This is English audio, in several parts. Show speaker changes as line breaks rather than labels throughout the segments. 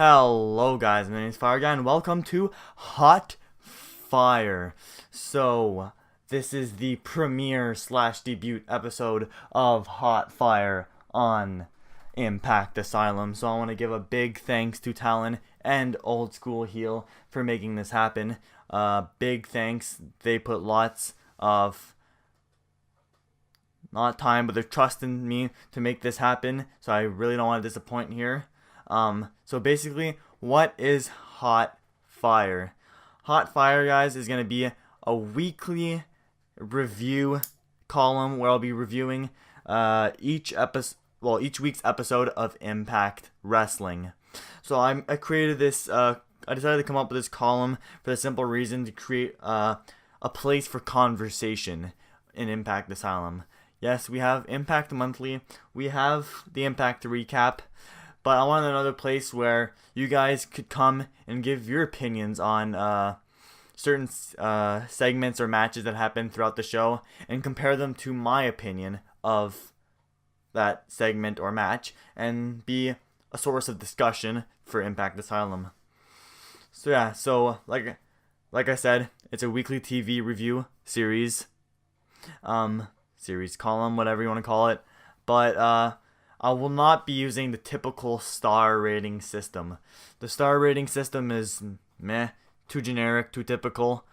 Hello guys, my name is Fireguy and welcome to Hot Fire. So, this is the premiere / debut episode of Hot Fire on ImpactAsylum. So I want to give a big thanks to Talon and Old School Heal for making this happen. Big thanks. They put lots of not time, but they're trusting me to make this happen. So I really don't want to disappoint here. So basically, what is Hot Fire? Hot Fire, guys, is going to be a weekly review column where I'll be reviewing each week's episode of Impact Wrestling. So I created this. I decided to come up with this column for the simple reason to create a place for conversation in ImpactAsylum. Yes, we have Impact Monthly. We have the Impact Recap. But I wanted another place where you guys could come and give your opinions on certain segments or matches that happen throughout the show and compare them to my opinion of that segment or match and be a source of discussion for ImpactAsylum. So yeah, like I said, it's a weekly TV review series, series column, whatever you want to call it. But I will not be using the typical star rating system. The star rating system is meh, too generic, too typical.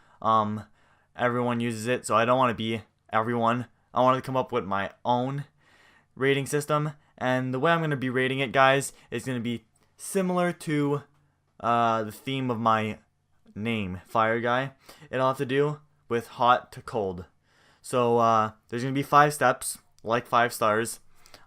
Everyone uses it, so I don't want to be everyone. I want to come up with my own rating system, and the way I'm going to be rating it, guys, is going to be similar to the theme of my name, Fireguy. It'll have to do with hot to cold. So there's going to be 5 steps, like 5 stars.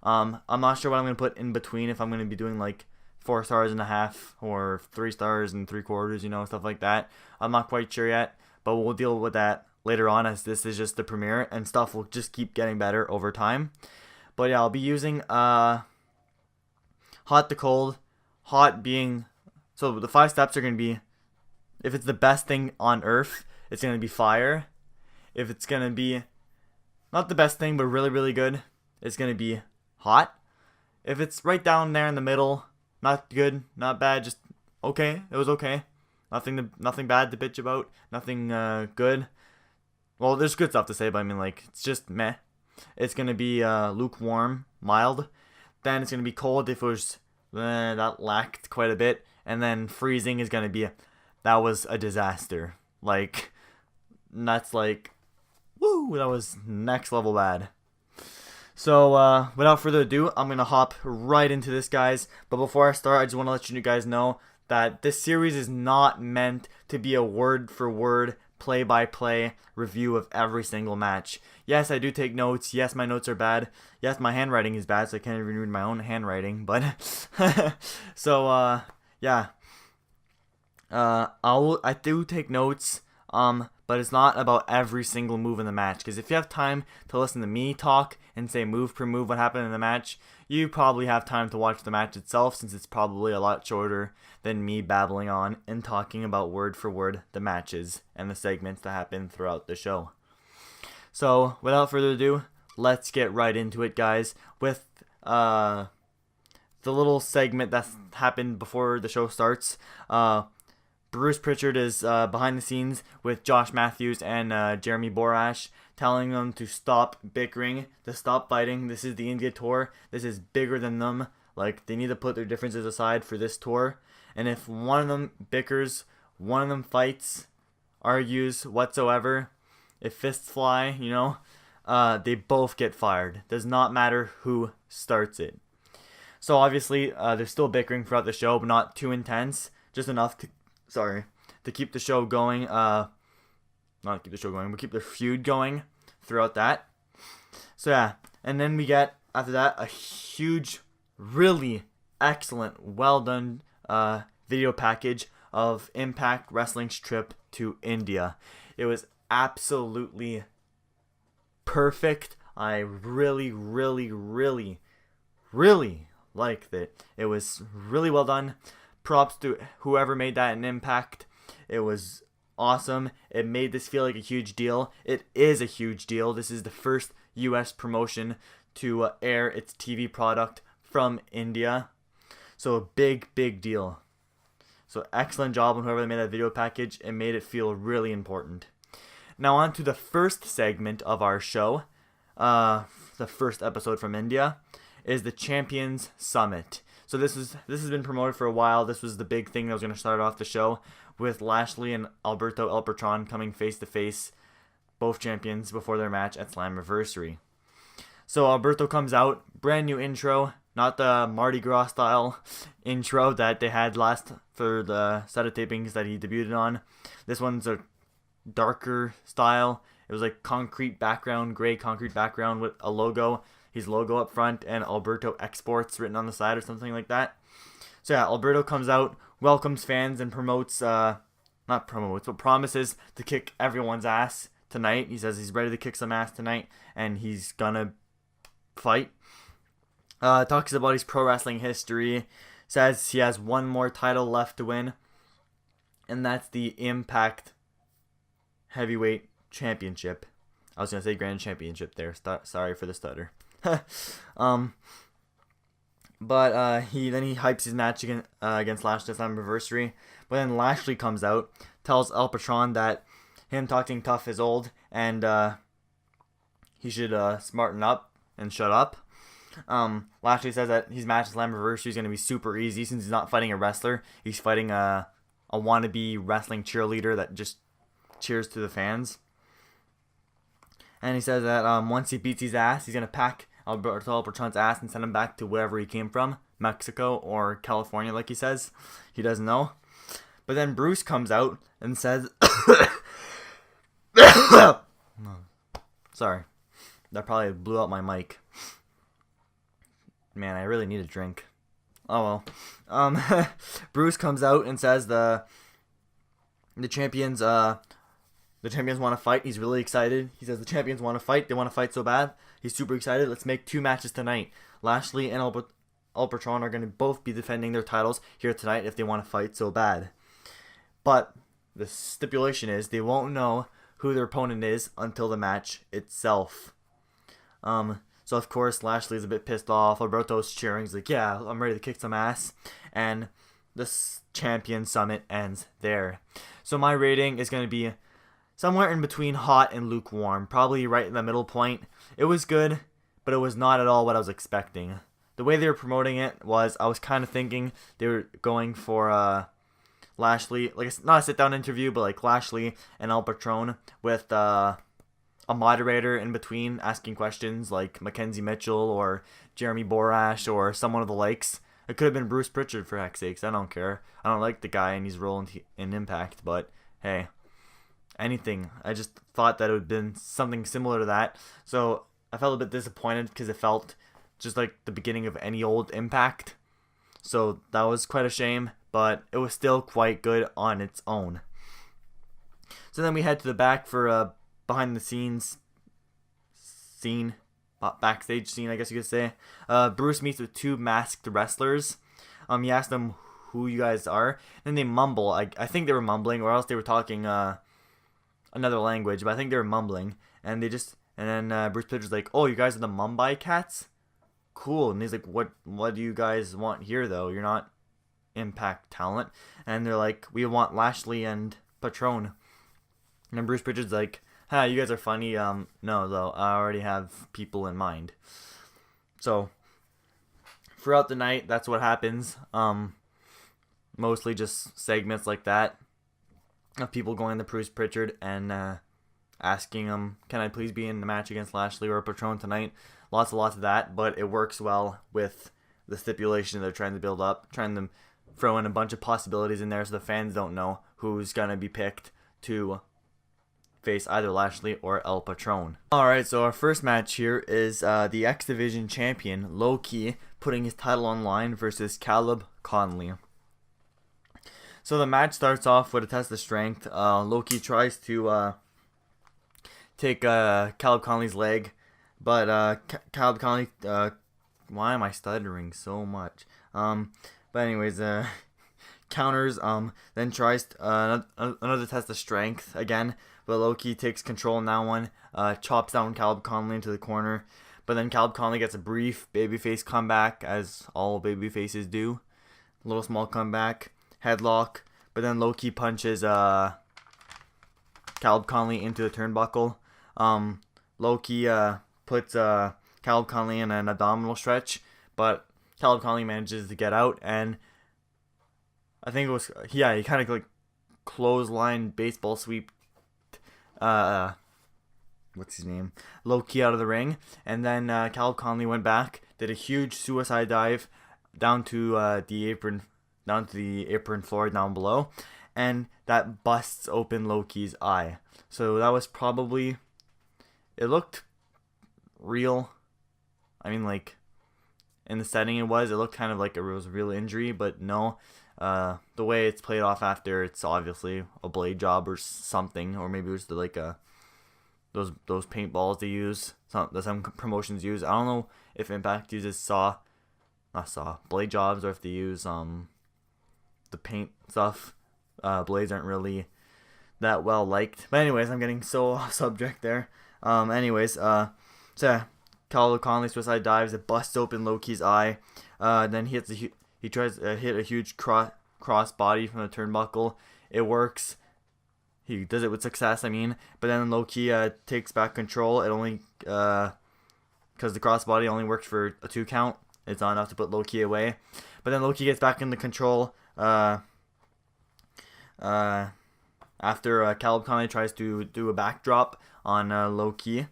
I'm not sure what I'm going to put in between, if I'm going to be doing like 4 stars and a half or 3 stars and 3/4, stuff like that. I'm not quite sure yet, but we'll deal with that later on, as this is just the premiere and stuff will just keep getting better over time. But yeah, I'll be using hot to cold. Hot being, so the 5 steps are going to be, if it's the best thing on earth, it's going to be fire. If it's going to be not the best thing but really, really good, it's going to be hot. If it's right down there in the middle, not good, not bad, just okay, it was okay. Nothing bad to bitch about, nothing good. Well, there's good stuff to say, but I mean, like, it's just meh. It's gonna be lukewarm, mild. Then it's gonna be cold if it was that lacked quite a bit, and then freezing is gonna be that was a disaster. Like, that's like, woo, that was next level bad. So, without further ado, I'm going to hop right into this, guys. But before I start, I just want to let you guys know that this series is not meant to be a word-for-word, play-by-play review of every single match. Yes, I do take notes. Yes, my notes are bad. Yes, my handwriting is bad, so I can't even read my own handwriting. But, so, yeah. I do take notes, but it's not about every single move in the match. Because if you have time to listen to me talk and say move per move what happened in the match, you probably have time to watch the match itself, since it's probably a lot shorter than me babbling on and talking about word for word the matches and the segments that happen throughout the show. So without further ado, let's get right into it, guys, with the little segment that happened before the show starts. Bruce Pritchard is behind the scenes with Josh Matthews and Jeremy Borash, telling them to stop bickering, to stop fighting. This is the India tour. This is bigger than them. Like, they need to put their differences aside for this tour. And if one of them bickers, one of them fights, argues whatsoever, if fists fly, they both get fired. Does not matter who starts it. So obviously, they're still bickering throughout the show, but not too intense. Just enough to keep the show going, not keep the show going, but keep the feud going throughout that. So yeah, and then we get, after that, a huge, really excellent, well done video package of Impact Wrestling's trip to India. It was absolutely perfect. I really, really, really, really liked it. It was really well done. Props to whoever made that an Impact. It was awesome. It made this feel like a huge deal. It is a huge deal. This is the first US promotion to air its TV product from India. So a big, big deal. So excellent job on whoever made that video package. It made it feel really important. Now on to the first segment of our show. The first episode from India is the Champions Summit. So this has been promoted for a while. This was the big thing that was going to start off the show, with Lashley and Alberto El Patron coming face to face, both champions, before their match at Slammiversary. So Alberto comes out, brand new intro, not the Mardi Gras style intro that they had last for the set of tapings that he debuted on. This one's a darker style. It was like concrete background, gray concrete background with a logo, his logo up front, and Alberto Exports written on the side or something like that. So yeah, Alberto comes out, welcomes fans, and promises to kick everyone's ass tonight. He says he's ready to kick some ass tonight, and he's gonna fight. Talks about his pro wrestling history, says he has one more title left to win, and that's the Impact Heavyweight Championship. I was gonna say Grand Championship there. Sorry for the stutter. But he hypes his match against Lashley at Slammiversary. But then Lashley comes out, tells El Patron that him talking tough is old, and he should smarten up and shut up. Lashley says that his match at Slammiversary is going to be super easy since he's not fighting a wrestler. He's fighting a wannabe wrestling cheerleader that just cheers to the fans. And he says that once he beats his ass, he's going to pack Alberto El Patron's ass and send him back to wherever he came from, Mexico or California, like he says. He doesn't know. But then Bruce comes out and says... Sorry. That probably blew out my mic. Man, I really need a drink. Oh well. Bruce comes out and says the champions want to fight. He's really excited. He says the champions want to fight. They want to fight so bad. He's super excited. Let's make 2 matches tonight. Lashley and El Patron are going to both be defending their titles here tonight if they want to fight so bad. But the stipulation is they won't know who their opponent is until the match itself. So of course Lashley's a bit pissed off. Alberto's cheering. He's like, yeah, I'm ready to kick some ass. And this Champion Summit ends there. So my rating is going to be somewhere in between hot and lukewarm. Probably right in the middle point. It was good, but it was not at all what I was expecting. The way they were promoting it was, I was kind of thinking they were going for Lashley, like not a sit-down interview, but like Lashley and El Patron with a moderator in between asking questions, like Mackenzie Mitchell or Jeremy Borash or someone of the likes. It could have been Bruce Pritchard, for heck's sakes. I don't care. I don't like the guy and his role in Impact, but hey, anything. I just thought that it would have been something similar to that. So I felt a bit disappointed because it felt just like the beginning of any old Impact. So that was quite a shame, but it was still quite good on its own. So then we head to the back for a behind the scenes scene, backstage scene, I guess you could say. Bruce meets with 2 masked wrestlers. He asked them who you guys are. Then they mumble. I think they were mumbling, or else they were talking another language, but I think they were mumbling. And then Bruce Pritchard's like, "Oh, you guys are the Mumbai Cats? Cool." And he's like, "What do you guys want here, though? You're not Impact talent." And they're like, "We want Lashley and Patron." And then Bruce Pritchard's like, "Ha, you guys are funny. No, though, I already have people in mind." So throughout the night, that's what happens. Mostly just segments like that of people going to Bruce Pritchard and asking him, "Can I please be in the match against Lashley or Patron tonight?" Lots of that, but it works well with the stipulation they're trying to build up, trying to throw in a bunch of possibilities in there so the fans don't know who's gonna be picked to face either Lashley or El Patron. Alright, so our first match here is the X Division champion, Low-Ki, putting his title on line versus Caleb Conley. So the match starts off with a test of strength. Low-Ki tries to take Caleb Conley's leg, but Caleb Conley, why am I stuttering so much? But anyways, counters, then tries another test of strength again, but Low-Ki takes control in that one, chops down Caleb Conley into the corner, but then Caleb Conley gets a brief babyface comeback, as all babyfaces do, a little small comeback, headlock, but then Loki punches Caleb Conley into the turnbuckle. Loki puts Caleb Conley in an abdominal stretch, but Caleb Conley manages to get out, and I think it was, he kind of like clothesline baseball sweep what's his name, Loki out of the ring, and then Caleb Conley went back, did a huge suicide dive down to the apron floor down below, and that busts open Loki's eye. So that was probably, it looked real. I mean, like, in the setting it looked kind of like it was a real injury, but no. The way it's played off after, it's obviously a blade job or something, or maybe it was like those paintballs they use, some promotions use. I don't know if Impact uses blade jobs, or if they use the paint stuff. Blades aren't really that well liked. But anyways, I'm getting so off subject there. So yeah, Caleb Conley suicide dives, it busts open Loki's eye. Then he tries to hit a huge cross body from the turnbuckle. It works. He does it with success, I mean. But then Loki takes back control. It only, because the crossbody only works for a 2 count. It's not enough to put Loki away. But then Loki gets back into control after Caleb Conley tries to do a backdrop on Loki.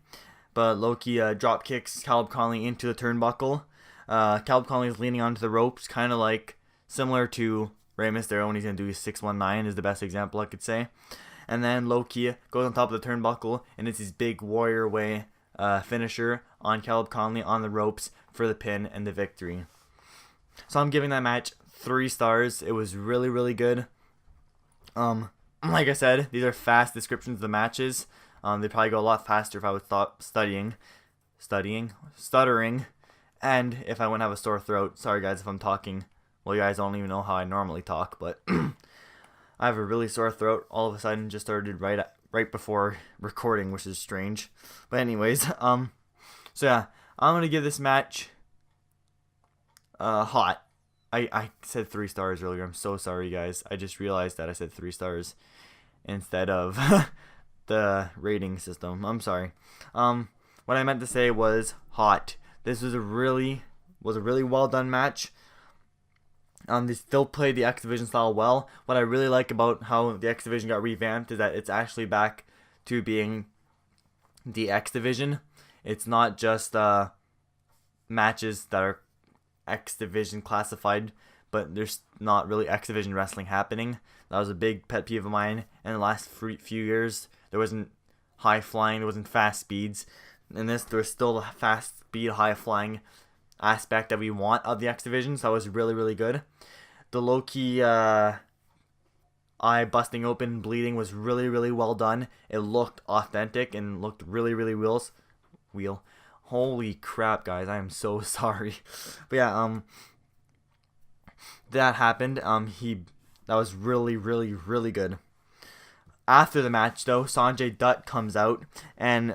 But Loki drop kicks Caleb Conley into the turnbuckle. Caleb Conley is leaning onto the ropes, kind of like similar to Rey Mysterio when he's going to do 619 is the best example I could say. And then Loki goes on top of the turnbuckle, and it's his big warrior way finisher on Caleb Conley on the ropes for the pin and the victory. So I'm giving that match 3 stars. It was really, really good. Like I said, these are fast descriptions of the matches. They'd probably go a lot faster if I would stop stuttering, and if I wouldn't have a sore throat. Sorry guys if I'm talking. Well, you guys don't even know how I normally talk, but I have a really sore throat. All of a sudden, just started right before recording, which is strange. But anyways, so yeah, I'm gonna give this match hot. I said 3 stars earlier. I'm so sorry, guys. I just realized that I said 3 stars instead of the rating system. I'm sorry. What I meant to say was hot. This was a really well done match. They still played the X Division style well. What I really like about how the X Division got revamped is that it's actually back to being the X Division. It's not just matches that are X Division classified, but there's not really X Division wrestling happening. That was a big pet peeve of mine in the last few years. There wasn't high flying, there wasn't fast speeds. In this, there's still the fast speed, high flying aspect that we want of the X Division, so that was really, really good. The Loki eye busting open, bleeding was really, really well done. It looked authentic and looked really, really real. Holy crap, guys, I am so sorry. But yeah, that happened. That was really, really, really good. After the match, though, Sanjay Dutt comes out and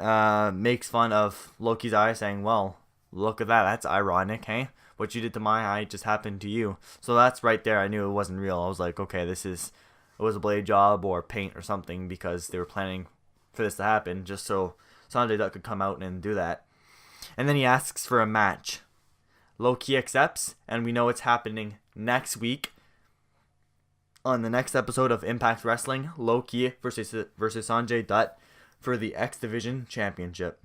makes fun of Loki's eye, saying, well, look at that. That's ironic, hey? What you did to my eye just happened to you. So that's right there. I knew it wasn't real. I was like, okay, it was a blade job or paint or something, because they were planning for this to happen just so Sanjay Dutt could come out and do that. And then he asks for a match. Loki accepts, and we know it's happening next week. On the next episode of Impact Wrestling, Loki versus Sanjay Dutt for the X Division Championship.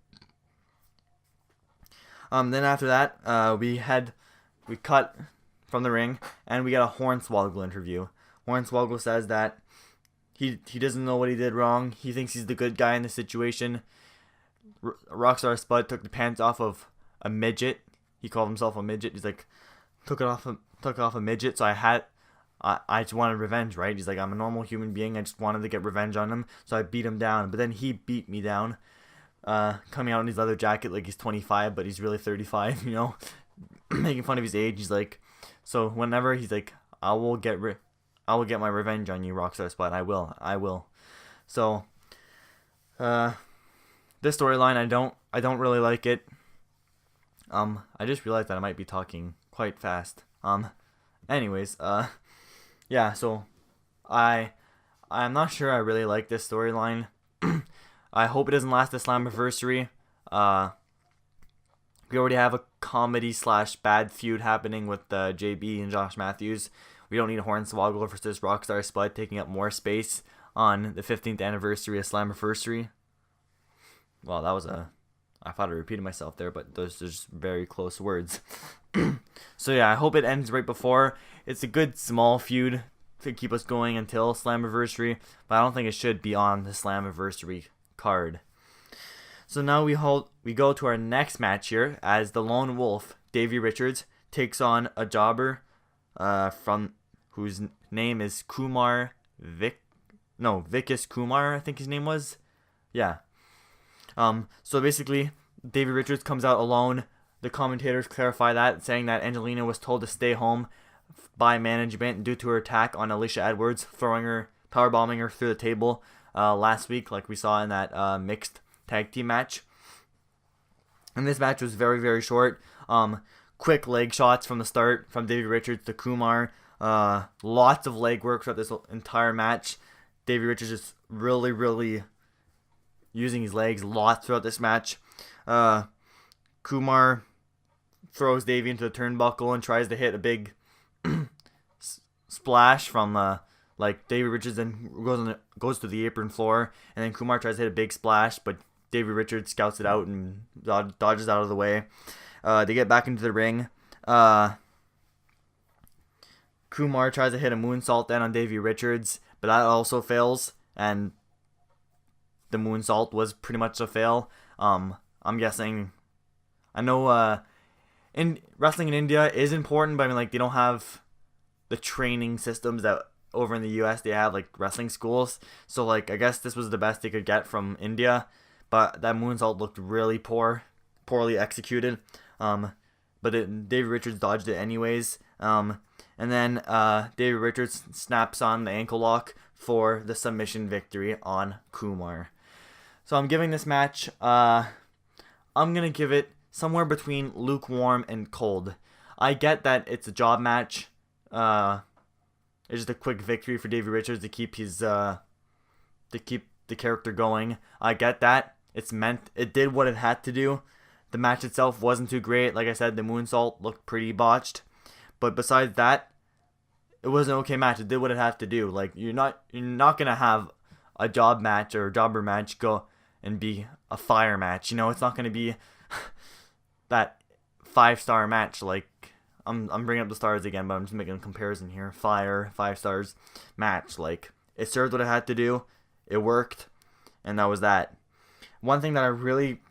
Then after that, we cut from the ring, and we got a Hornswoggle interview. Hornswoggle says that he doesn't know what he did wrong. He thinks he's the good guy in the situation. Rockstar Spud took the pants off of a midget. He called himself a midget. He's like, took off a midget. So I just wanted revenge, right? He's like, I'm a normal human being. I just wanted to get revenge on him, so I beat him down. But then he beat me down, coming out in his leather jacket like he's 25, but he's really 35. You know, making fun of his age. He's like, so whenever he's like, I will get my revenge on you, Rockstar Spud. I will. So, this storyline, I don't really like it. I just realized that I might be talking quite fast. Anyways, yeah, so I I'm not sure I really like this storyline. I hope it doesn't last the Slammiversary. Uh, we already have a comedy slash bad feud happening with JB and Josh Matthews. We don't need Hornswoggle versus Rockstar Spud taking up more space on the 15th anniversary of Slammiversary. Well, that was I thought I repeated myself there, but those are just very close words. So yeah, I hope it ends right before. It's a good small feud to keep us going until Slammiversary, but I don't think it should be on the Slammiversary card. So now we go to our next match here as the Lone Wolf, Davey Richards, takes on a jobber from whose name is Vikas Kumar, I think his name was. Yeah. So basically, Davey Richards comes out alone. The commentators clarify that, saying that Angelina was told to stay home by management due to her attack on Alicia Edwards, powerbombing her through the table last week, like we saw in that mixed tag team match. And this match was very, very short. Quick leg shots from the start from Davey Richards to Kumar. Lots of leg work throughout this entire match. Davey Richards just really, really using his legs lots throughout this match. Kumar throws Davey into the turnbuckle and tries to hit a big splash from Davey Richards then goes to the apron floor, and then Kumar tries to hit a big splash, but Davey Richards scouts it out and dodges out of the way. They get back into the ring. Kumar tries to hit a moonsault then on Davey Richards, but that also fails, and the moonsault was pretty much a fail. I'm guessing. I know in wrestling in India is important, but I mean, like, they don't have the training systems that over in the US they have, like wrestling schools. So like, I guess this was the best they could get from India, but that moonsault looked really poorly executed. But Davey Richards dodged it anyways. And then Davey Richards snaps on the ankle lock for the submission victory on Kumar. So I'm giving this match, I'm going to give it somewhere between lukewarm and cold. I get that it's a job match. It's just a quick victory for Davey Richards to keep the character going. I get that. It did what it had to do. The match itself wasn't too great. Like I said, the moonsault looked pretty botched. But besides that, it was an okay match. It did what it had to do. Like, you're not gonna have a job match or a jobber match go and be a fire match. You know, it's not gonna be that 5-star match. Like, I'm bringing up the stars again, but I'm just making a comparison here. 5 stars match. Like, it served what it had to do. It worked, and that was that. One thing that I really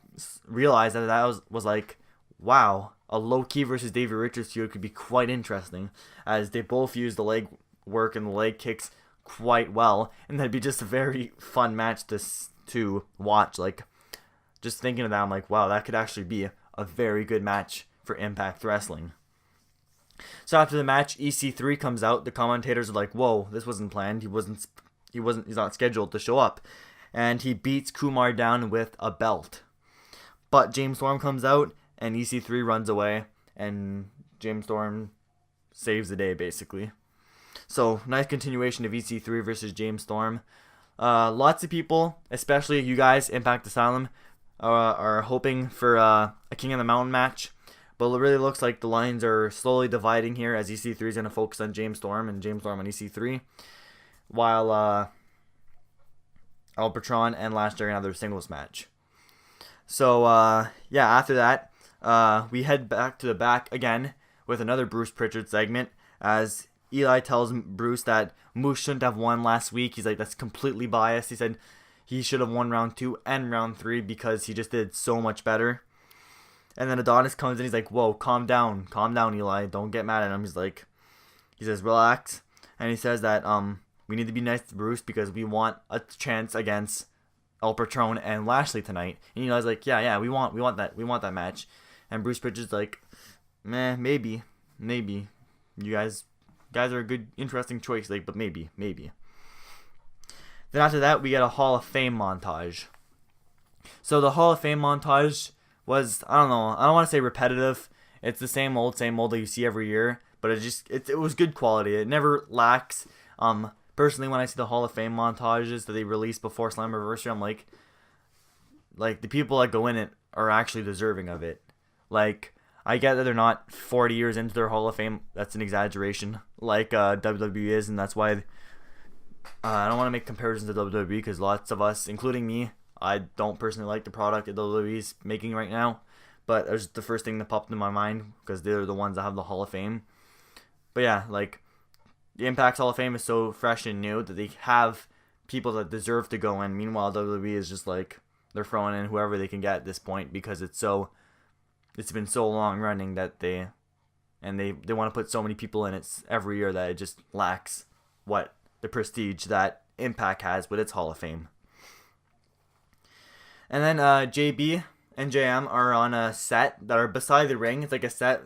realized that was like, wow, a low-key versus Davey Richards feud could be quite interesting, as they both use the leg work and the leg kicks quite well, and that'd be just a very fun match to watch. Like, just thinking of that, I'm like, wow, that could actually be a very good match for Impact Wrestling. So after the match, EC3 comes out. The commentators are like, whoa, this wasn't planned. He's not scheduled to show up. And he beats Kumar down with a belt. But James Storm comes out, and EC3 runs away, and James Storm saves the day, basically. So, nice continuation of EC3 versus James Storm. Lots of people, especially you guys, ImpactAsylum, are hoping for a King of the Mountain match. But it really looks like the lines are slowly dividing here, as EC3 is going to focus on James Storm and James Storm on EC3. While Albertron and Lashley are going to have their singles match. So, after that, we head back to the back again with another Bruce Pritchard segment, as Eli tells Bruce that Moose shouldn't have won last week. He's like, that's completely biased. He said he should have won round 2 and round 3 because he just did so much better. And then Adonis comes in, he's like, whoa, calm down, Eli, don't get mad at him. He says, relax. And he says that we need to be nice to Bruce because we want a chance against El Patron and Lashley tonight. And Eli's like, yeah, we want that match. And Bruce Pritchard's like, maybe. You guys are a good, interesting choice, like, but maybe. Then after that, we get a Hall of Fame montage. So the Hall of Fame montage was, I don't know, I don't want to say repetitive. It's the same old that you see every year. but it was good quality. It never lacks. Personally, when I see the Hall of Fame montages that they release before Slammiversary, I'm like the people that go in it are actually deserving of it. Like, I get that they're not 40 years into their Hall of Fame. That's an exaggeration, like WWE is, and that's why I don't want to make comparisons to WWE because lots of us, including me, I don't personally like the product that WWE is making right now. But it was the first thing that popped in my mind because they're the ones that have the Hall of Fame. But yeah, like, the Impact's Hall of Fame is so fresh and new that they have people that deserve to go in. Meanwhile, WWE is just like, they're throwing in whoever they can get at this point because it's been so long running that they want to put so many people in it every year that it just lacks the prestige that Impact has with its Hall of Fame. And then JB and JM are on a set that are beside the ring. It's like a set.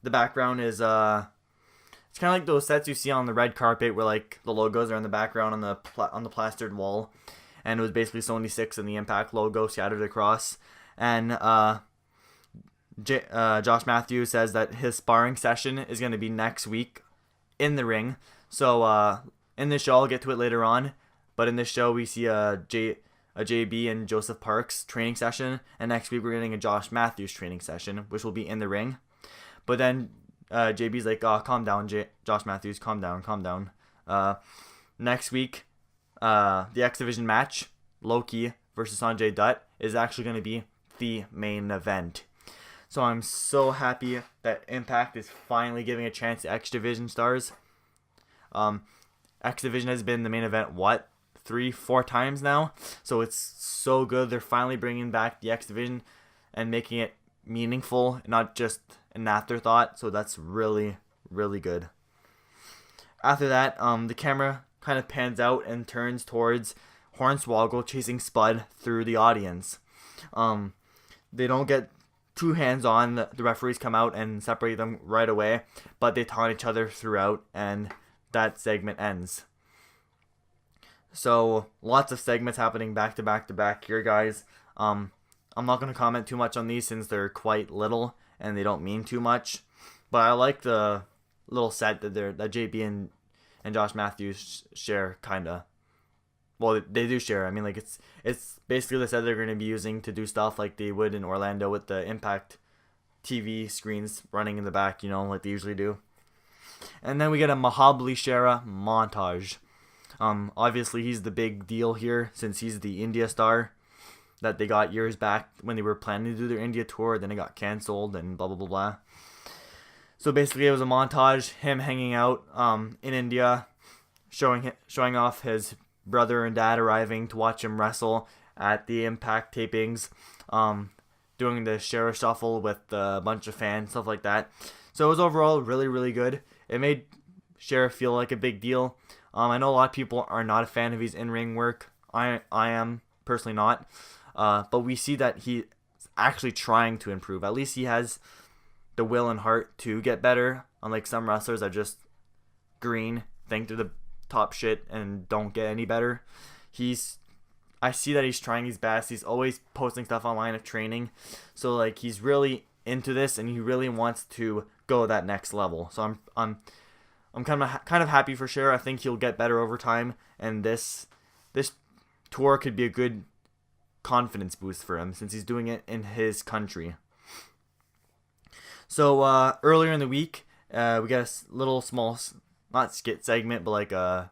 The background is it's kind of like those sets you see on the red carpet where like the logos are in the background on the plastered wall, and it was basically Sony 6 and the Impact logo scattered across. And Josh Matthews says that his sparring session is going to be next week in the ring. So in this show, I'll get to it later on, but in this show we see a JB and Joseph Parks training session, and next week we're getting a Josh Matthews training session, which will be in the ring. But then JB's like, "Oh, calm down, Josh Matthews, calm down. Next week, the X Division match, Loki versus Sanjay Dutt, is actually going to be the main event." So I'm so happy that Impact is finally giving a chance to X Division stars. X Division has been the main event, 3-4 times now? So it's so good. They're finally bringing back the X Division and making it meaningful, not just an afterthought. So that's really, really good. After that, the camera kind of pans out and turns towards Hornswoggle chasing Spud through the audience. They don't get too hands-on. The referees come out and separate them right away, but they taunt each other throughout, and that segment ends. So lots of segments happening back to back here, guys. I'm not going to comment too much on these since they're quite little and they don't mean too much, but I like the little set that JB and Josh Matthews share, kind of. Well, they do share. I mean, like, it's basically the set they're going to be using to do stuff like they would in Orlando with the Impact TV screens running in the back, like they usually do. And then we get a Mahabali Shera montage. Obviously, he's the big deal here since he's the India star that they got years back when they were planning to do their India tour. Then it got canceled and blah, blah, blah, blah. So basically, it was a montage, him hanging out in India, showing off his brother and dad arriving to watch him wrestle at the Impact tapings, doing the Shera shuffle with a bunch of fans, stuff like that. So it was overall really, really good. It made Shera feel like a big deal. I know a lot of people are not a fan of his in-ring work. I am personally not. But we see that he's actually trying to improve. At least he has the will and heart to get better. Unlike some wrestlers that just green, think they're the top shit and don't get any better. I see that he's trying his best. He's always posting stuff online of training. So like he's really into this and he really wants to go that next level. So I'm kind of happy for Shera. I think he'll get better over time, and this tour could be a good confidence boost for him since he's doing it in his country. So earlier in the week, we got a little small, not skit segment, but like I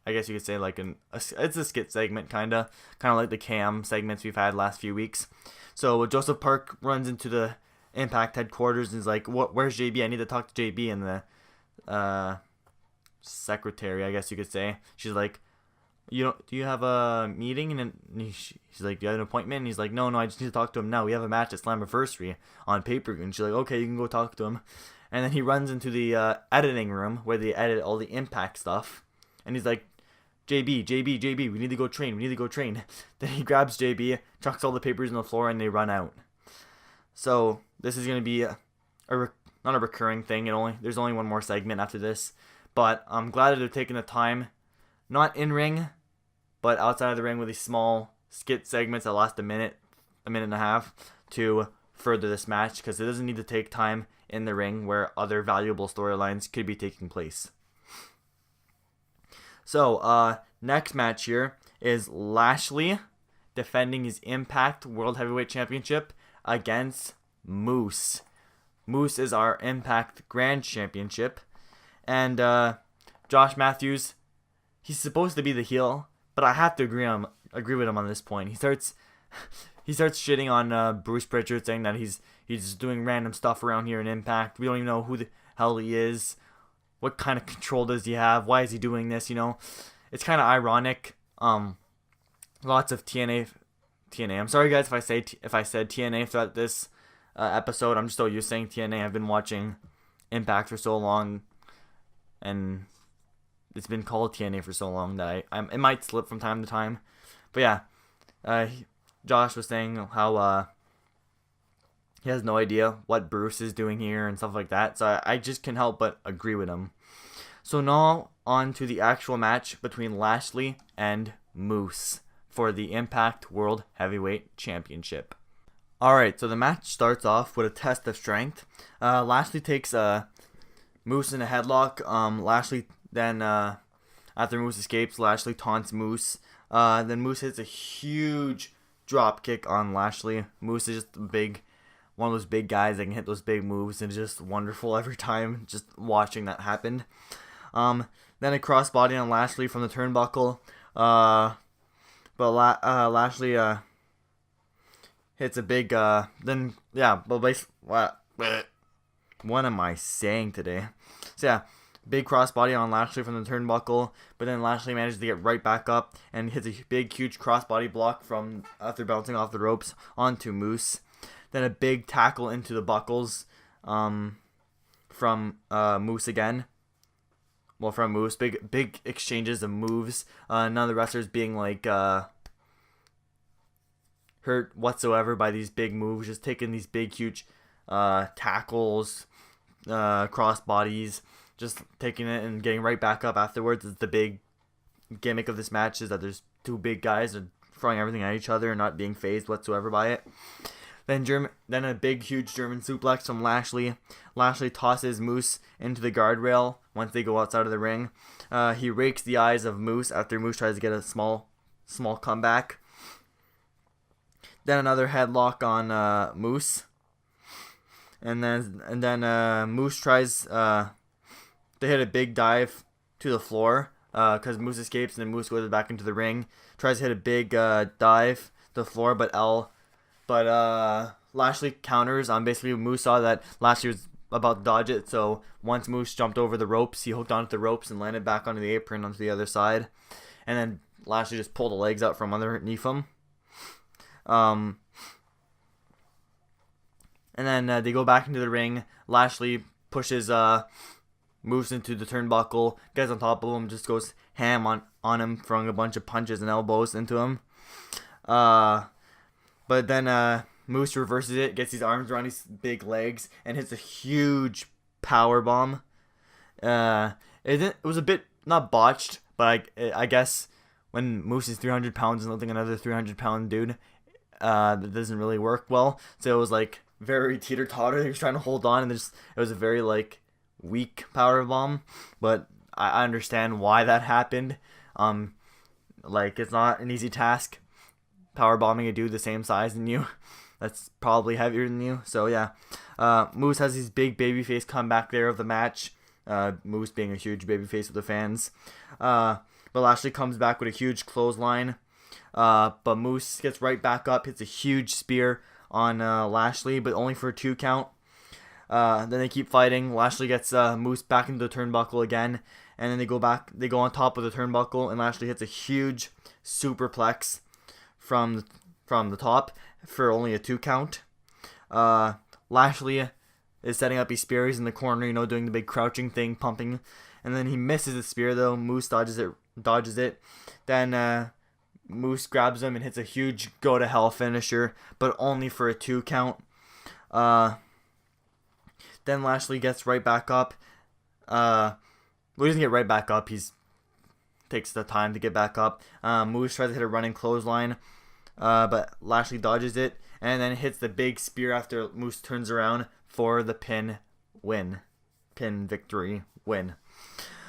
guess you could say like it's a skit segment, kind of like the cam segments we've had last few weeks. So Joseph Park runs into the Impact headquarters and is like, "Where's JB? I need to talk to JB." And the secretary, I guess you could say, she's like, do you have a meeting? And then she's like, "Do you have an appointment?" And he's like, no, I just need to talk to him now. We have a match at Slammiversary on pay-per-view. And she's like, "Okay, you can go talk to him." And then he runs into the editing room where they edit all the Impact stuff. And he's like, JB, we need to go train. Then he grabs JB, chucks all the papers on the floor, and they run out. So this is going to be not a recurring thing. There's only one more segment after this. But I'm glad that they're taking the time, not in ring, but outside of the ring with these small skit segments that last a minute and a half to further this match, because it doesn't need to take time in the ring where other valuable storylines could be taking place. So, next match here is Lashley defending his Impact World Heavyweight Championship against Moose. Moose is our Impact Grand Championship. And Josh Matthews, he's supposed to be the heel, but I have to agree with him on this point. He starts shitting on Bruce Pritchard, saying that he's doing random stuff around here in Impact. We don't even know who the hell he is. What kind of control does he have? Why is he doing this? It's kind of ironic. Lots of TNA. I'm sorry, guys, if I said TNA throughout this episode. I'm just so used to saying TNA. I've been watching Impact for so long, and it's been called TNA for so long that it might slip from time to time. But yeah, Josh was saying how he has no idea what Bruce is doing here and stuff like that. So I just can't help but agree with him. So now on to the actual match between Lashley and Moose for the Impact World Heavyweight Championship. Alright, so the match starts off with a test of strength. Lashley takes Moose in a headlock. Lashley then, after Moose escapes, Lashley taunts Moose. Then Moose hits a huge drop kick on Lashley. Moose is just one of those big guys that can hit those big moves, and it's just wonderful every time just watching that happen. Then a crossbody on Lashley from the turnbuckle. But Lashley hits a big what am I saying today? So yeah, big crossbody on Lashley from the turnbuckle, but then Lashley manages to get right back up and hits a big, huge crossbody block from after bouncing off the ropes onto Moose. Then a big tackle into the buckles from Moose again. Well, from Moose, big exchanges of moves. None of the wrestlers being hurt whatsoever by these big moves. Just taking these big, huge tackles, cross bodies, just taking it and getting right back up afterwards. Is the big gimmick of this match, is that there's two big guys and throwing everything at each other and not being phased whatsoever by it. Then a big, huge German suplex from Lashley. Lashley tosses Moose into the guardrail once they go outside of the ring. He rakes the eyes of Moose after Moose tries to get a small comeback. Then another headlock on Moose. And then Moose tries to hit a big dive to the floor because Moose escapes, and then Moose goes back into the ring. Tries to hit a big dive to the floor, but Lashley counters. Basically, Moose saw that Lashley was about to dodge it, so once Moose jumped over the ropes, he hooked onto the ropes and landed back onto the apron onto the other side. And then Lashley just pulled the legs out from underneath him. And then they go back into the ring. Lashley pushes Moose into the turnbuckle, gets on top of him, just goes ham on him, throwing a bunch of punches and elbows into him. But then Moose reverses it, gets his arms around his big legs, and hits a huge power bomb. It was a bit not botched, but I guess when Moose is 300 pounds and lifting another 300-pound dude, that doesn't really work well. So it was very teeter-totter. He was trying to hold on, and it was a very weak power bomb. But I understand why that happened. It's not an easy task power bombing a dude the same size than you. That's probably heavier than you. So yeah, Moose has his big babyface comeback there of the match. Moose being a huge babyface with the fans. But Lashley comes back with a huge clothesline. But Moose gets right back up, hits a huge spear on Lashley, but only for a 2 count. Then they keep fighting. Lashley gets Moose back into the turnbuckle again, and then they go on top of the turnbuckle, and Lashley hits a huge superplex from the top for only a 2 count. Lashley is setting up his spear. He's in the corner, doing the big crouching thing, pumping, and then he misses the spear though. Moose dodges it. Then Moose grabs him and hits a huge go to hell finisher, but only for a 2 count. Then Lashley gets right back up. He doesn't get right back up. He takes the time to get back up. Moose tries to hit a running clothesline, but Lashley dodges it and then hits the big spear after Moose turns around for the pin pin victory win.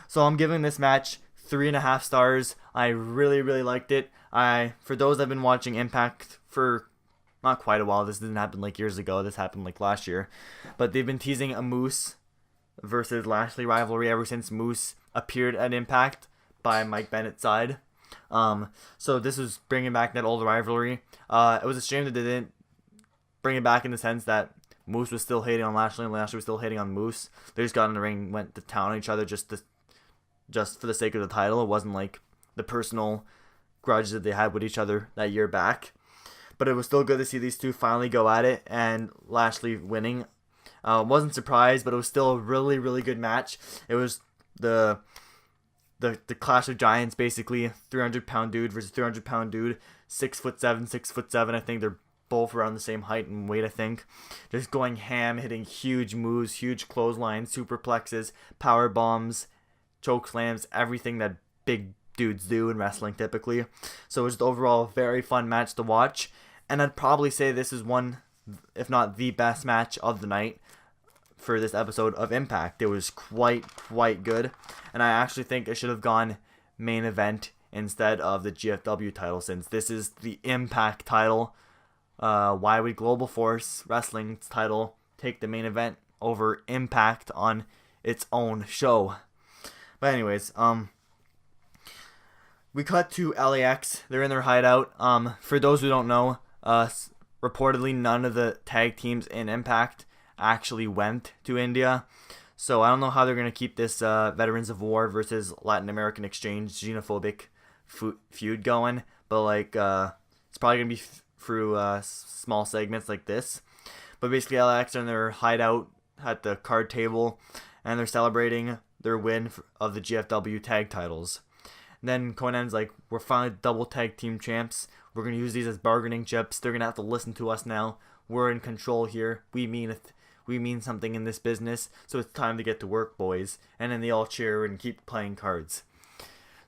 So I'm giving this match 3.5 stars. I really, really liked it. For those that have been watching Impact for not quite a while, this didn't happen like years ago, this happened like last year, but they've been teasing a Moose versus Lashley rivalry ever since Moose appeared at Impact by Mike Bennett's side. So this was bringing back that old rivalry. It was a shame that they didn't bring it back in the sense that Moose was still hating on Lashley and Lashley was still hating on Moose. They just got in the ring, went to town on each other just for the sake of the title. It wasn't like the personal grudge that they had with each other that year back. But it was still good to see these two finally go at it and Lashley winning. Wasn't surprised, but it was still a really, really good match. It was the Clash of Giants, basically. 300-pound dude versus 300-pound dude. 6'7", 6'7". I think they're both around the same height and weight, I think. Just going ham, hitting huge moves, huge clotheslines, superplexes, power bombs, choke slams, everything that big dudes do in wrestling typically. So it was just overall a very fun match to watch. And I'd probably say this is one, if not the best match of the night for this episode of Impact. It was quite good. And I actually think it should have gone main event instead of the GFW title, since this is the Impact title. Why would Global Force Wrestling's title take the main event over Impact on its own show? But anyways, we cut to LAX. They're in their hideout. For those who don't know, reportedly none of the tag teams in Impact actually went to India. So I don't know how they're going to keep this Veterans of War versus Latin American Exchange xenophobic feud going. But it's probably going to be through small segments like this. But basically LAX are in their hideout at the card table, and they're celebrating their win of the GFW tag titles. And then Konnen's like, we're finally double tag team champs. We're going to use these as bargaining chips. They're going to have to listen to us now. We're in control here. We mean something in this business. So it's time to get to work, boys. And then they all cheer and keep playing cards.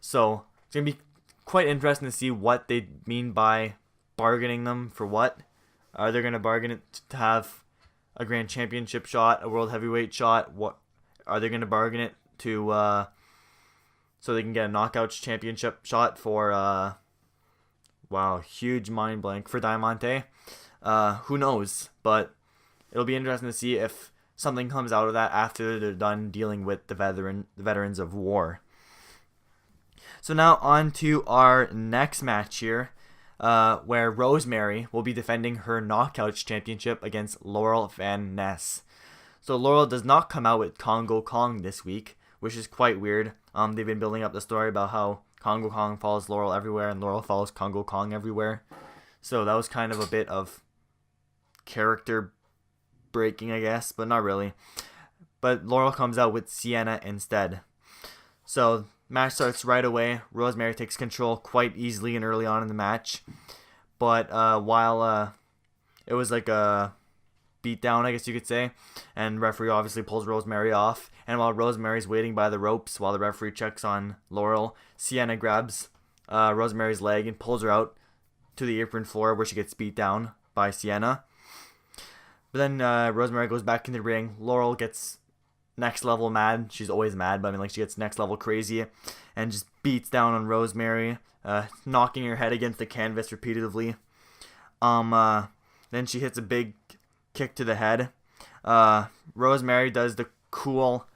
So it's going to be quite interesting to see what they mean by bargaining them for what. Are they going to bargain it to have a grand championship shot, a world heavyweight shot? What are they going to bargain it to so they can get a knockouts championship shot for huge mind blank for Diamante? Who knows? But it'll be interesting to see if something comes out of that after they're done dealing with the Veterans of War. So now on to our next match here, where Rosemary will be defending her Knockouts Championship against Laurel Van Ness. So Laurel does not come out with Congo Kong this week, which is quite weird. They've been building up the story about how Congo Kong follows Laurel everywhere and Laurel follows Congo Kong everywhere. So that was kind of a bit of character breaking, I guess, but not really. But Laurel comes out with Sienna instead. So match starts right away. Rosemary takes control quite easily and early on in the match. But while it was like a beatdown, I guess you could say, and referee obviously pulls Rosemary off. And while Rosemary's waiting by the ropes while the referee checks on Laurel, Sienna grabs Rosemary's leg and pulls her out to the apron floor where she gets beat down by Sienna. But then Rosemary goes back in the ring. Laurel gets next level mad. She's always mad, but she gets next level crazy and just beats down on Rosemary, knocking her head against the canvas repeatedly. Then she hits a big kick to the head. Rosemary does the cool,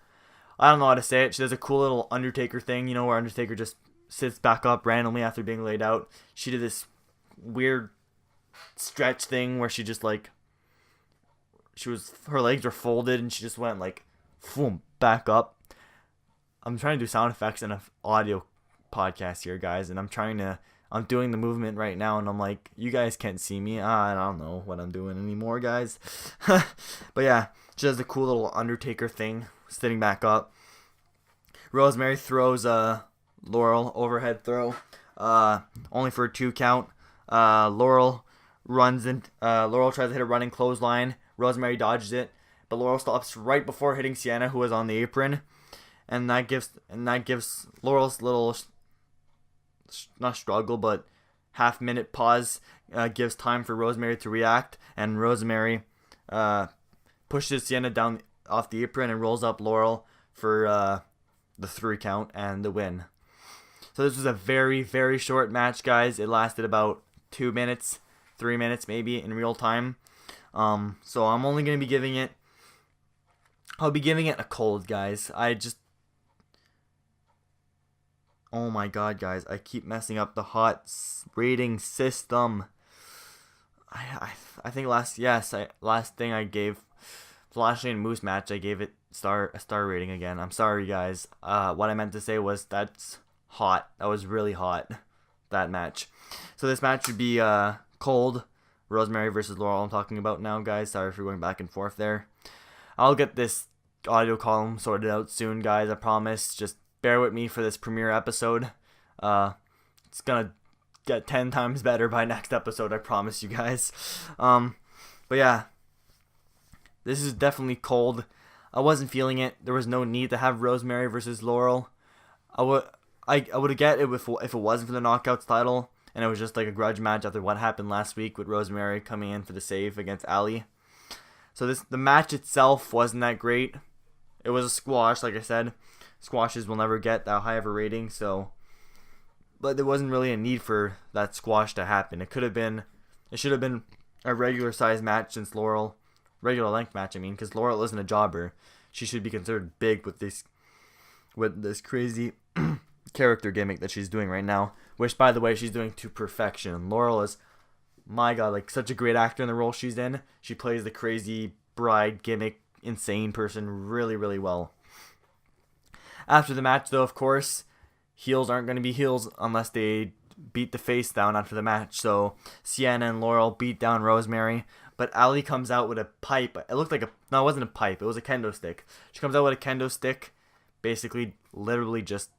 I don't know how to say it, she does a cool little Undertaker thing, where Undertaker just sits back up randomly after being laid out. She did this weird stretch thing where she just her legs were folded and she just went boom, back up. I'm trying to do sound effects in an audio podcast here, guys, and I'm doing the movement right now, and I'm like, you guys can't see me. I don't know what I'm doing anymore, guys. But yeah, she does the cool little Undertaker thing, sitting back up. Rosemary throws Laurel overhead throw, only for a 2 count. Laurel tries to hit a running clothesline. Rosemary dodges it, but Laurel stops right before hitting Sienna, who was on the apron, and that gives Laurel's little not struggle, but half-minute pause gives time for Rosemary to react, and Rosemary pushes Sienna down off the apron and rolls up Laurel for the 3 count and the win. So this was a very, very short match, guys. It lasted about 2 minutes, 3 minutes maybe in real time. So I'm only going to be giving it, I'll be giving it a cold, guys. Oh my god, guys, I keep messing up the hot rating system. I think last thing I gave the Lashley and Moose match, I gave it a star rating again. I'm sorry, guys. What I meant to say was that's hot. That was really hot, that match. So this match would be cold. Rosemary versus Laurel I'm talking about now, guys. Sorry for going back and forth there. I'll get this audio column sorted out soon, guys. I promise. Just bear with me for this premiere episode. It's gonna get 10 times better by next episode, I promise you guys. But yeah, this is definitely cold. I wasn't feeling it. There was no need to have Rosemary versus Laurel. I would get it if it wasn't for the Knockouts title, and it was just like a grudge match after what happened last week with Rosemary coming in for the save against Ali. So the match itself wasn't that great. It was a squash, like I said. Squashes will never get that high of a rating, but there wasn't really a need for that squash to happen. It should have been a regular size match since regular length match, because Laurel isn't a jobber. She should be considered big with this crazy character gimmick that she's doing right now, which, by the way, she's doing to perfection. Laurel is, my god, like such a great actor in the role she's in. She plays the crazy bride gimmick, insane person really, really well. After the match, though, of course, heels aren't going to be heels unless they beat the face down after the match. So Sienna and Laurel beat down Rosemary, but Ali comes out with a pipe. It looked like it wasn't a pipe. It was a kendo stick. She comes out with a kendo stick, basically, literally just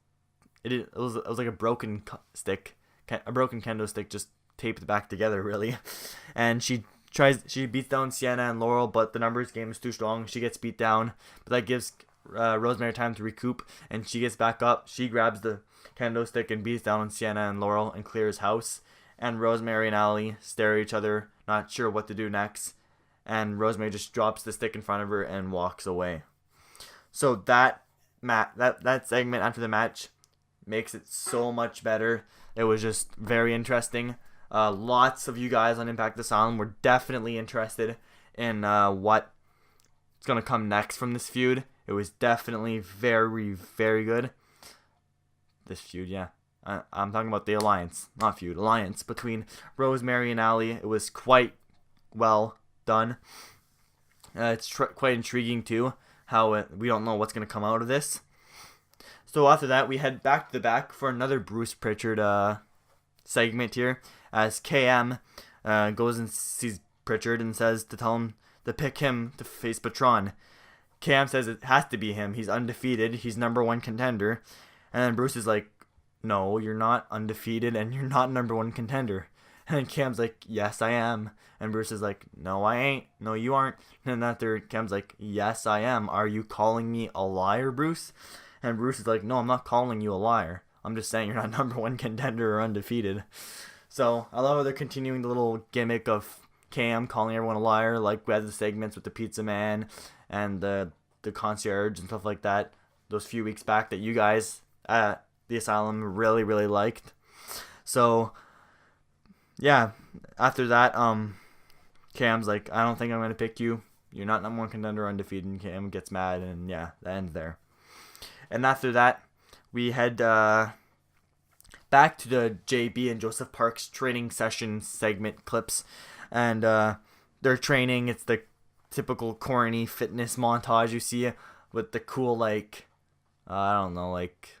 it was like a broken stick, a broken kendo stick, just taped back together, really. And she beats down Sienna and Laurel, but the numbers game is too strong. She gets beat down, but that gives Rosemary time to recoup, and she gets back up. She grabs the kendo stick and beats down on Sienna and Laurel and clears house. And Rosemary and Ali stare at each other, not sure what to do next. And Rosemary just drops the stick in front of her and walks away. So that segment after the match makes it so much better. It was just very interesting. Lots of you guys on ImpactAsylum were definitely interested in what's going to come next from this feud. It was definitely very, very good. This feud, yeah. I'm talking about the alliance, not feud, alliance between Rosemary and Ali. It was quite well done. It's quite intriguing, too, how we don't know what's going to come out of this. So after that, we head back to the back for another Bruce Pritchard segment here, as KM goes and sees Pritchard and says to tell him to pick him to face Patron. KM says it has to be him. He's undefeated. He's #1 contender. And then Bruce is like, no, you're not undefeated and you're not #1 contender. And then Cam's like, yes, I am. And Bruce is like, no, I ain't. No, you aren't. And then after Cam's like, yes, I am. Are you calling me a liar, Bruce? And Bruce is like, no, I'm not calling you a liar. I'm just saying you're not #1 contender or undefeated. So I love how they're continuing the little gimmick of Cam calling everyone a liar, like we had the segments with the Pizza Man and the concierge and stuff like that those few weeks back that you guys at the Asylum really, really liked. So yeah, after that, Cam's like, I don't think I'm gonna pick you. You're not #1 contender or undefeated. And Cam gets mad, and yeah, that ends there. And after that, we head back to the JB and Joseph Parks training session segment clips, and they're training. It's the typical corny fitness montage you see with the cool, like, I don't know, like,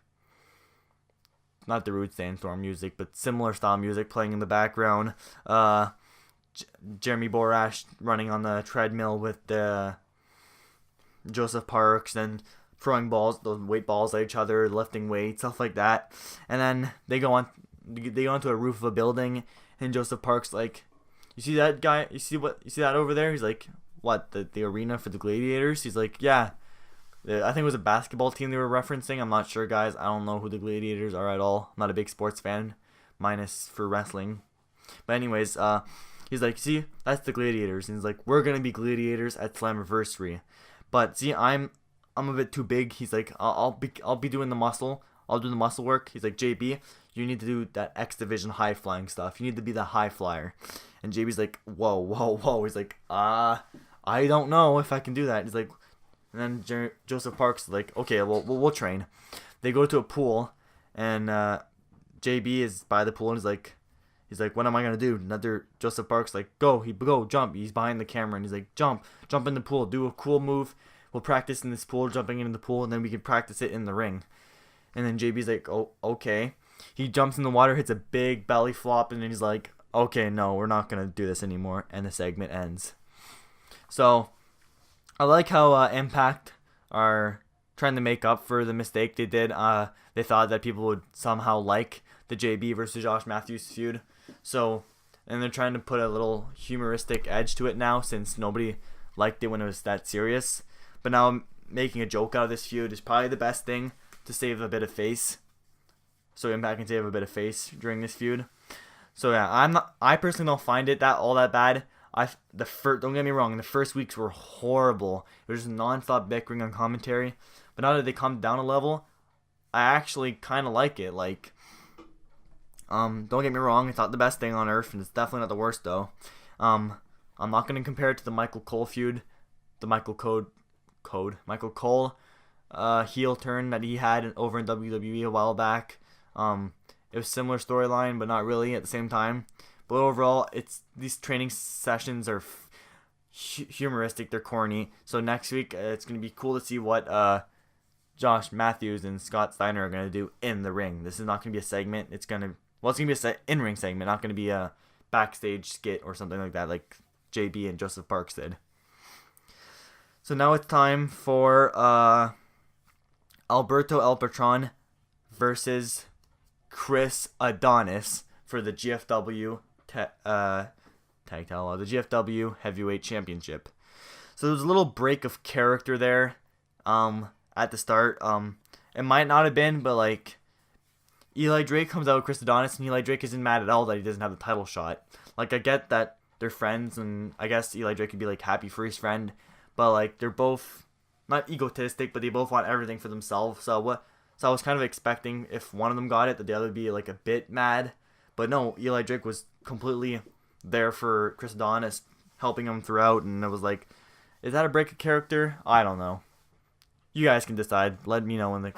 not the Root Sandstorm music, but similar style music playing in the background. Jeremy Borash running on the treadmill with Joseph Parks and throwing those weight balls at each other, lifting weights, stuff like that. And then they go onto a roof of a building, and Joseph Parks like, you see that guy? You see that over there? He's like, what, the arena for the Gladiators? He's like, yeah. I think it was a basketball team they were referencing. I'm not sure, guys. I don't know who the Gladiators are at all. I'm not a big sports fan, minus for wrestling. But anyways, he's like, see, that's the Gladiators. And he's like, we're going to be Gladiators at Slammiversary. But see, I'm a bit too big. He's like, I'll be doing the muscle. I'll do the muscle work. He's like, JB, you need to do that X Division high flying stuff. You need to be the high flyer. And JB's like, whoa, whoa, whoa. He's like, I don't know if I can do that. He's like, and then Joseph Parks is like, okay, well, we'll train. They go to a pool, and JB is by the pool, and he's like, what am I gonna do? Another Joseph Parks like, go, jump. He's behind the camera, and he's like, jump in the pool, do a cool move. We'll practice in this pool, jumping into the pool, and then we can practice it in the ring. And then JB's like, oh, okay. He jumps in the water, hits a big belly flop, and then he's like, okay, no, we're not gonna do this anymore. And the segment ends. So I like how Impact are trying to make up for the mistake they did. They thought that people would somehow like the JB versus Josh Matthews feud. So, and they're trying to put a little humoristic edge to it now, since nobody liked it when it was that serious. But now making a joke out of this feud is probably the best thing to save a bit of face. So Impact can save a bit of face during this feud. So yeah, I personally don't find it all that bad. Don't get me wrong, the first weeks were horrible. It was just non-stop bickering on commentary. But now that they come down a level, I actually kind of like it. Like, don't get me wrong, it's not the best thing on earth, and it's definitely not the worst though. I'm not gonna compare it to the Michael Cole feud, the Michael Cole heel turn that he had over in WWE a while back. It was a similar storyline, but not really at the same time. But overall, these training sessions are humoristic. They're corny. So next week, it's gonna be cool to see what Josh Matthews and Scott Steiner are gonna do in the ring. This is not gonna be a segment. It's gonna be a in-ring segment, not gonna be a backstage skit or something like that, like JB and Joseph Parks did. So now it's time for Alberto El Patron versus Chris Adonis for the GFW tag title, the GFW Heavyweight Championship. So there was a little break of character there at the start. It might not have been, but like Eli Drake comes out with Chris Adonis, and Eli Drake isn't mad at all that he doesn't have the title shot. Like, I get that they're friends, and I guess Eli Drake could be like happy for his friend, but like they're both not egotistic, but they both want everything for themselves. So I was kind of expecting if one of them got it, that the other would be like a bit mad. But no, Eli Drake was completely there for Chris Adonis, helping him throughout, and it was like, is that a break of character? I don't know. You guys can decide. Let me know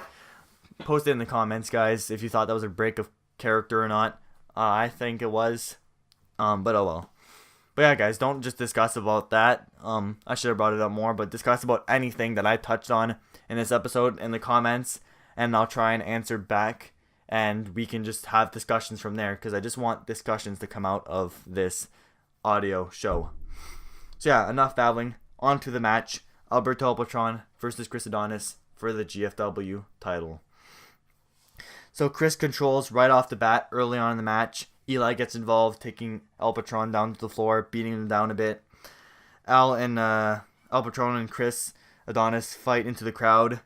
post it in the comments, guys, if you thought that was a break of character or not. I think it was. But oh well. But yeah, guys, don't just discuss about that. I should have brought it up more, but discuss about anything that I touched on in this episode in the comments, and I'll try and answer back, and we can just have discussions from there, because I just want discussions to come out of this audio show. So yeah, enough babbling. On to the match. Alberto El Patron versus Chris Adonis for the GFW title. So Chris controls right off the bat early on in the match. Eli gets involved, taking El Patron down to the floor, beating him down a bit. El Patron and Chris Adonis fight into the crowd.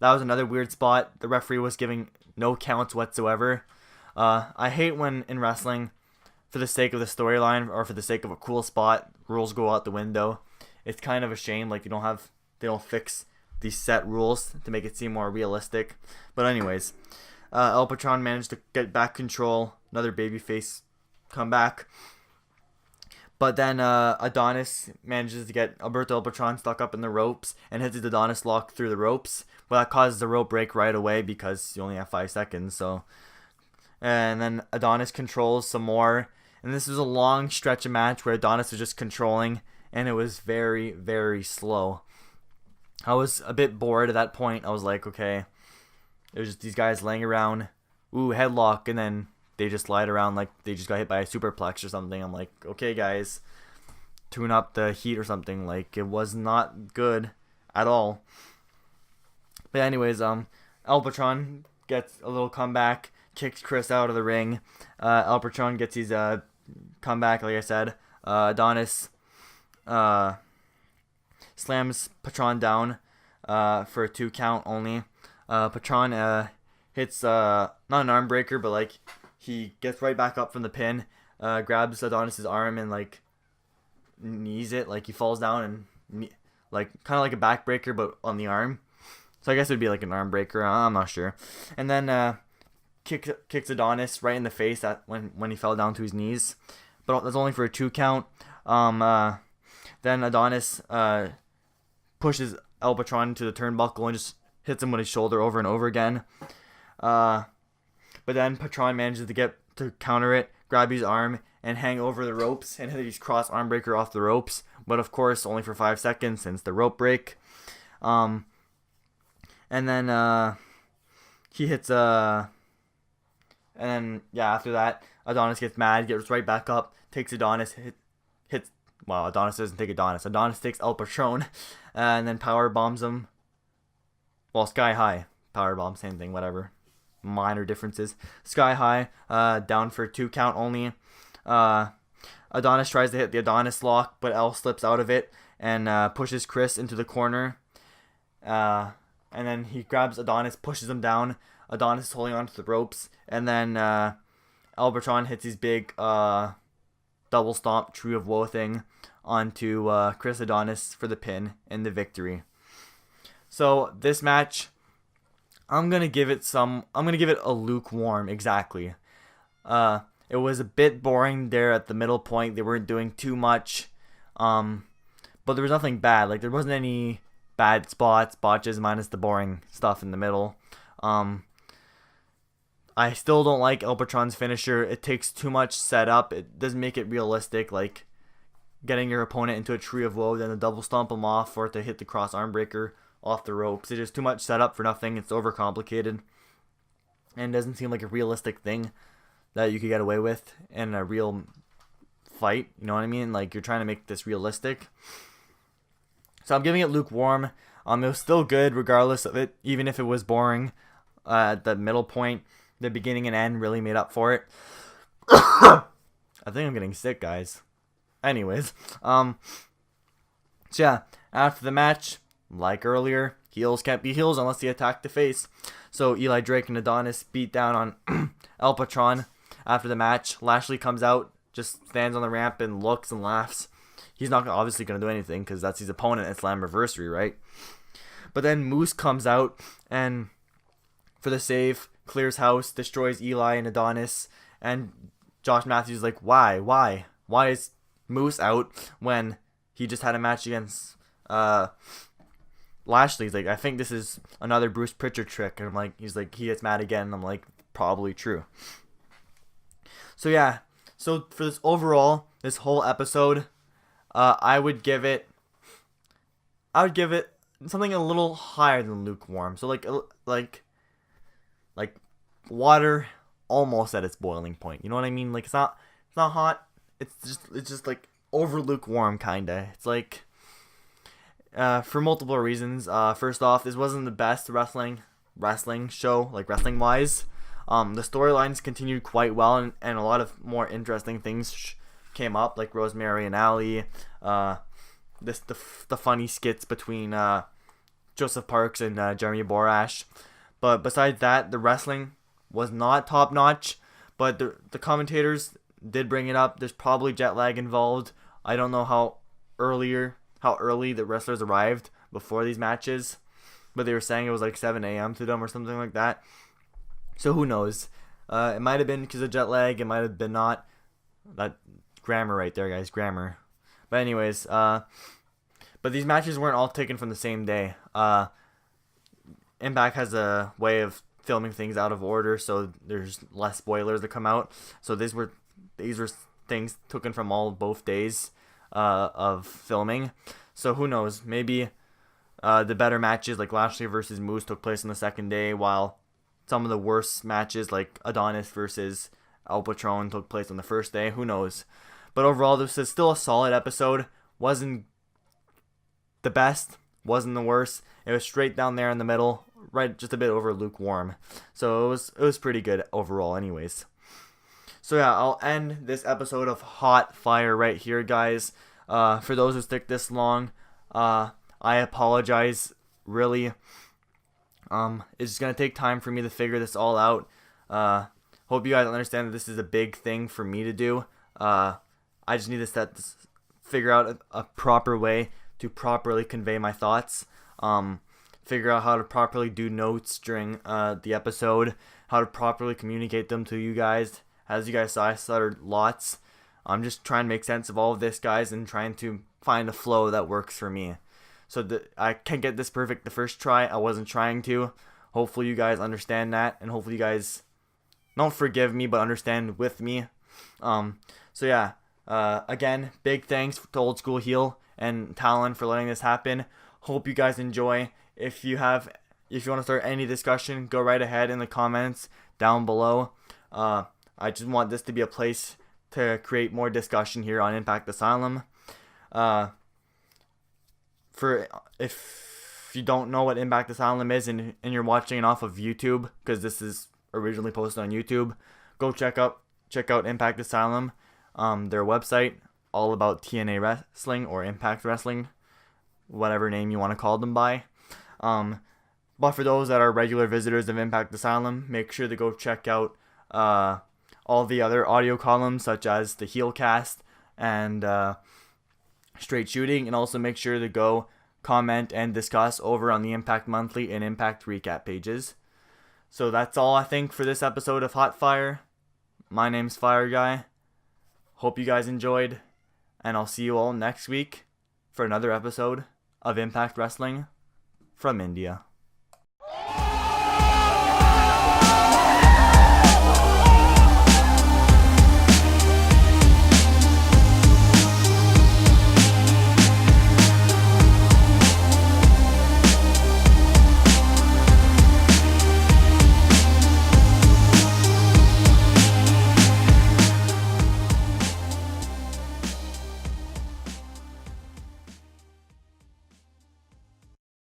That was another weird spot. The referee was giving no counts whatsoever. I hate when in wrestling, for the sake of the storyline or for the sake of a cool spot, rules go out the window. It's kind of a shame, like they don't fix these set rules to make it seem more realistic. But anyways, El Patron managed to get back control. Another babyface comeback. But then Adonis manages to get Alberto El Patron stuck up in the ropes and hits his Adonis lock through the ropes. But that causes the rope break right away because you only have 5 seconds. And then Adonis controls some more. And this was a long stretch of match where Adonis was just controlling, and it was very, very slow. I was a bit bored at that point. I was like, okay, it was just these guys laying around. Ooh, headlock, and then they just slide around like they just got hit by a superplex or something. I'm like, okay, guys, tune up the heat or something. Like, it was not good at all. But anyways, El Patron gets a little comeback, kicks Chris out of the ring. El Patron gets his comeback, like I said. Adonis slams Patron down for a 2 count only. Patron hits not an arm breaker, but like he gets right back up from the pin, grabs Adonis's arm and like knees it, like he falls down and like kind of like a backbreaker, but on the arm. So I guess it would be like an arm breaker. I'm not sure. And then kicks Adonis right in the face when he fell down to his knees, but that's only for a 2 count. Then Adonis pushes El Patron to the turnbuckle and just hits him with his shoulder over and over again. But then Patron manages to counter it, grab his arm, and hang over the ropes and hit his cross arm breaker off the ropes. But of course, only for 5 seconds since the rope break. And then he hits and then after that, Adonis gets mad, gets right back up, takes Adonis, hits. Well, Adonis doesn't take Adonis. Adonis takes El Patron, and then power bombs him. Well, sky high power bomb, same thing, whatever. Minor differences. Sky high, down for 2 count only. Adonis tries to hit the Adonis lock, but El slips out of it and pushes Chris into the corner. And then he grabs Adonis, pushes him down. Adonis is holding onto the ropes, and then El Patron hits his big double stomp Tree of Woe thing onto Chris Adonis for the pin and the victory. So this match, I'm gonna give it a lukewarm. Exactly. It was a bit boring there at the middle point. They weren't doing too much, but there was nothing bad. Like, there wasn't any bad spots, botches, minus the boring stuff in the middle. I still don't like El Patron's finisher. It takes too much setup. It doesn't make it realistic, like getting your opponent into a Tree of Woe, then a double stomp him off for it to hit the cross arm breaker off the ropes. It's just too much setup for nothing. It's overcomplicated, and it doesn't seem like a realistic thing that you could get away with in a real fight. You know what I mean? Like, you're trying to make this realistic. So I'm giving it lukewarm. It was still good regardless of it, even if it was boring at the middle point. The beginning and end really made up for it. I think I'm getting sick, guys. Anyways, so yeah, after the match, like earlier, heels can't be heels unless they attack the face. So Eli Drake and Adonis beat down on El Patron after the match. Lashley comes out, just stands on the ramp and looks and laughs. He's not obviously going to do anything because that's his opponent at Slammiversary, right? But then Moose comes out and for the save, clears house, destroys Eli and Adonis, and Josh Matthews is like, why is Moose out when he just had a match against Lashley? He's like, I think this is another Bruce Pritchard trick. And I'm like, he's like, he gets mad again, and I'm like, probably true. So yeah, so for this overall, this whole episode, I would give it something a little higher than lukewarm. So like water almost at its boiling point. You know what I mean? Like, it's not hot. It's just like over lukewarm kinda. It's like for multiple reasons. First off, this wasn't the best wrestling show, like wrestling wise. The storylines continued quite well, and a lot of more interesting things came up, like Rosemary and Allie. The funny skits between Joseph Parks and Jeremy Borash. But besides that, the wrestling was not top notch. But the commentators did bring it up. There's probably jet lag involved. I don't know how early the wrestlers arrived before these matches, but they were saying it was like 7 a.m. to them or something like that. So who knows? It might have been because of jet lag. It might have been not. That grammar right there, guys. Grammar. But anyways, but these matches weren't all taken from the same day. Impact has a way of filming things out of order, so there's less spoilers that come out. So these were things taken from both days of filming. So who knows? Maybe the better matches like Lashley versus Moose took place on the second day, while some of the worst matches like Adonis versus El Patron took place on the first day. Who knows? But overall, this is still a solid episode. Wasn't the best, wasn't the worst. It was straight down there in the middle, right, just a bit over lukewarm. So it was pretty good overall anyways. So yeah, I'll end this episode of Hot Fire right here, guys. For those who stick this long, I apologize, really. It's just going to take time for me to figure this all out. Hope you guys understand that this is a big thing for me to do. I just need to figure out a proper way to properly convey my thoughts. Figure out how to properly do notes during the episode, how to properly communicate them to you guys. As you guys saw, I stuttered lots. I'm just trying to make sense of all of this, guys, and trying to find a flow that works for me. So I can't get this perfect the first try. I wasn't trying to. Hopefully you guys understand that, and hopefully you guys don't forgive me, but understand with me. So yeah, again, big thanks to Old School Heal and Talon for letting this happen. Hope you guys enjoy. If you want to start any discussion, go right ahead in the comments down below. I just want this to be a place to create more discussion here on Impact Asylum. If you don't know what Impact Asylum is and you're watching it off of YouTube, because this is originally posted on YouTube, go check out Impact Asylum, their website, all about TNA Wrestling or Impact Wrestling, whatever name you want to call them by. But for those that are regular visitors of Impact Asylum, make sure to go check out all the other audio columns, such as the Heelcast and Straight Shooting, and also make sure to go comment and discuss over on the Impact Monthly and Impact Recap pages. So that's all I think for this episode of Hot Fire. My name's Fireguy. Hope you guys enjoyed, and I'll see you all next week for another episode of Impact Wrestling from India.